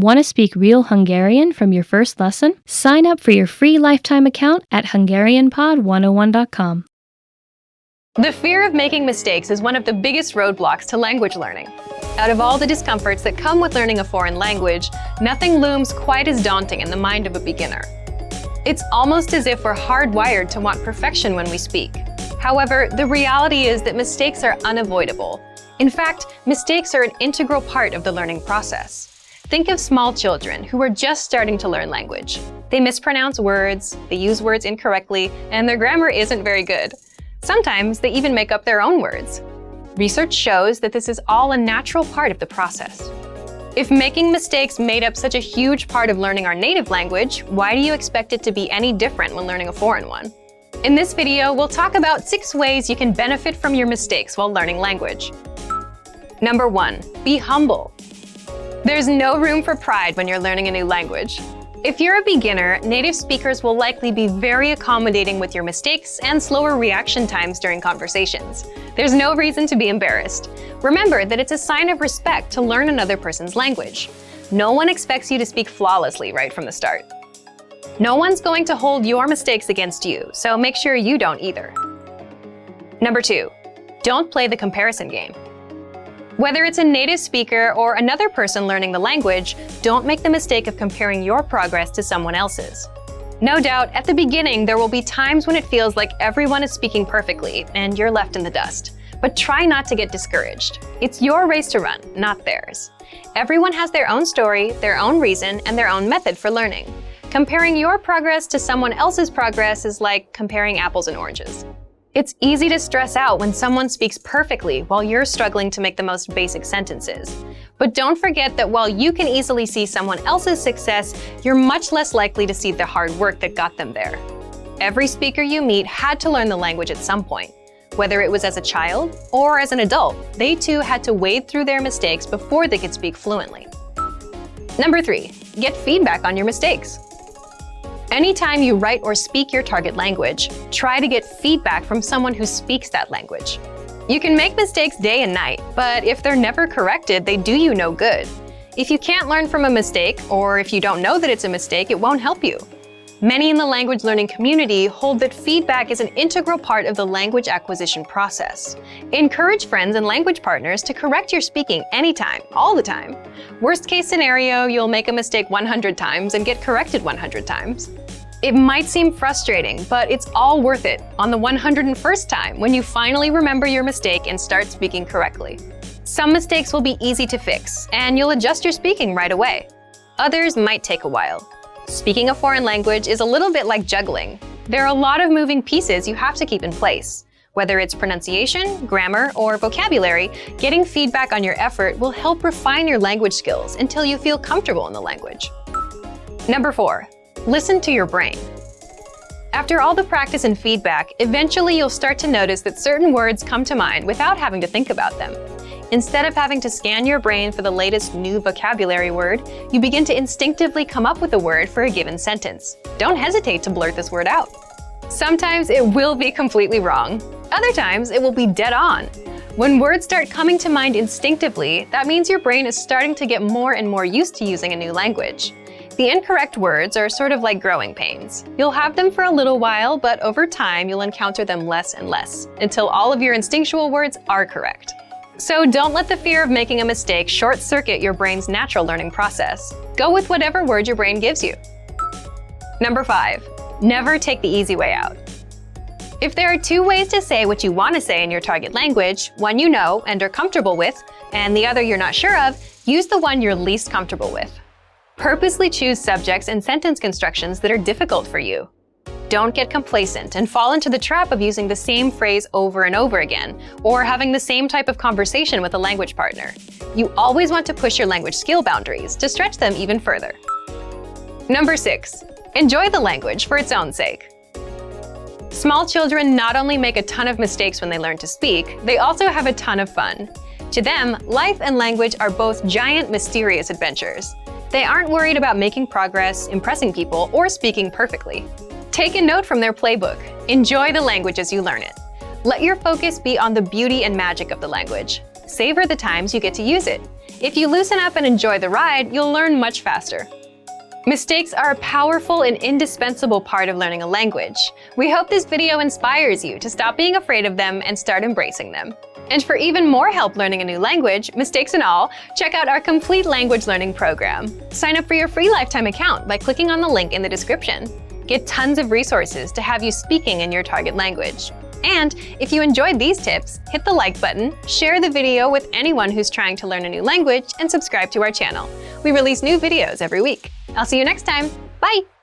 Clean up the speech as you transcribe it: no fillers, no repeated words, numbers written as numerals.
Want to speak real Hungarian from your first lesson? Sign up for your free lifetime account at HungarianPod101.com. The fear of making mistakes is one of the biggest roadblocks to language learning. Out of all the discomforts that come with learning a foreign language, nothing looms quite as daunting in the mind of a beginner. It's almost as if we're hardwired to want perfection when we speak. However, the reality is that mistakes are unavoidable. In fact, mistakes are an integral part of the learning process. Think of small children who are just starting to learn language. They mispronounce words, they use words incorrectly, and their grammar isn't very good. Sometimes they even make up their own words. Research shows that this is all a natural part of the process. If making mistakes made up such a huge part of learning our native language, why do you expect it to be any different when learning a foreign one? In this video, we'll talk about 6 ways you can benefit from your mistakes while learning language. Number 1, be humble. There's no room for pride when you're learning a new language. If you're a beginner, native speakers will likely be very accommodating with your mistakes and slower reaction times during conversations. There's no reason to be embarrassed. Remember that it's a sign of respect to learn another person's language. No one expects you to speak flawlessly right from the start. No one's going to hold your mistakes against you, so make sure you don't either. Number 2, don't play the comparison game. Whether it's a native speaker or another person learning the language, don't make the mistake of comparing your progress to someone else's. No doubt, at the beginning, there will be times when it feels like everyone is speaking perfectly and you're left in the dust. But try not to get discouraged. It's your race to run, not theirs. Everyone has their own story, their own reason, and their own method for learning. Comparing your progress to someone else's progress is like comparing apples and oranges. It's easy to stress out when someone speaks perfectly while you're struggling to make the most basic sentences. But don't forget that while you can easily see someone else's success, you're much less likely to see the hard work that got them there. Every speaker you meet had to learn the language at some point. Whether it was as a child or as an adult, they too had to wade through their mistakes before they could speak fluently. Number 3, get feedback on your mistakes. Anytime you write or speak your target language, try to get feedback from someone who speaks that language. You can make mistakes day and night, but if they're never corrected, they do you no good. If you can't learn from a mistake, or if you don't know that it's a mistake, it won't help you. Many in the language learning community hold that feedback is an integral part of the language acquisition process. Encourage friends and language partners to correct your speaking anytime, all the time. Worst case scenario, you'll make a mistake 100 times and get corrected 100 times. It might seem frustrating, but it's all worth it on the 101st time when you finally remember your mistake and start speaking correctly. Some mistakes will be easy to fix, and you'll adjust your speaking right away. Others might take a while. Speaking a foreign language is a little bit like juggling. There are a lot of moving pieces you have to keep in place. Whether it's pronunciation, grammar, or vocabulary, getting feedback on your effort will help refine your language skills until you feel comfortable in the language. Number 4, listen to your brain. After all the practice and feedback, eventually you'll start to notice that certain words come to mind without having to think about them. Instead of having to scan your brain for the latest new vocabulary word, you begin to instinctively come up with a word for a given sentence. Don't hesitate to blurt this word out. Sometimes it will be completely wrong. Other times it will be dead on. When words start coming to mind instinctively, that means your brain is starting to get more and more used to using a new language. The incorrect words are sort of like growing pains. You'll have them for a little while, but over time you'll encounter them less and less, until all of your instinctual words are correct. So don't let the fear of making a mistake short-circuit your brain's natural learning process. Go with whatever word your brain gives you. Number 5, never take the easy way out. If there are 2 ways to say what you want to say in your target language, one you know and are comfortable with, and the other you're not sure of, use the one you're least comfortable with. Purposely choose subjects and sentence constructions that are difficult for you. Don't get complacent and fall into the trap of using the same phrase over and over again, or having the same type of conversation with a language partner. You always want to push your language skill boundaries to stretch them even further. Number 6, enjoy the language for its own sake. Small children not only make a ton of mistakes when they learn to speak, they also have a ton of fun. To them, life and language are both giant, mysterious adventures. They aren't worried about making progress, impressing people, or speaking perfectly. Take a note from their playbook. Enjoy the language as you learn it. Let your focus be on the beauty and magic of the language. Savor the times you get to use it. If you loosen up and enjoy the ride, you'll learn much faster. Mistakes are a powerful and indispensable part of learning a language. We hope this video inspires you to stop being afraid of them and start embracing them. And for even more help learning a new language, mistakes and all, check out our complete language learning program. Sign up for your free lifetime account by clicking on the link in the description. Get tons of resources to have you speaking in your target language. And if you enjoyed these tips, hit the like button, share the video with anyone who's trying to learn a new language, and subscribe to our channel. We release new videos every week. I'll see you next time. Bye!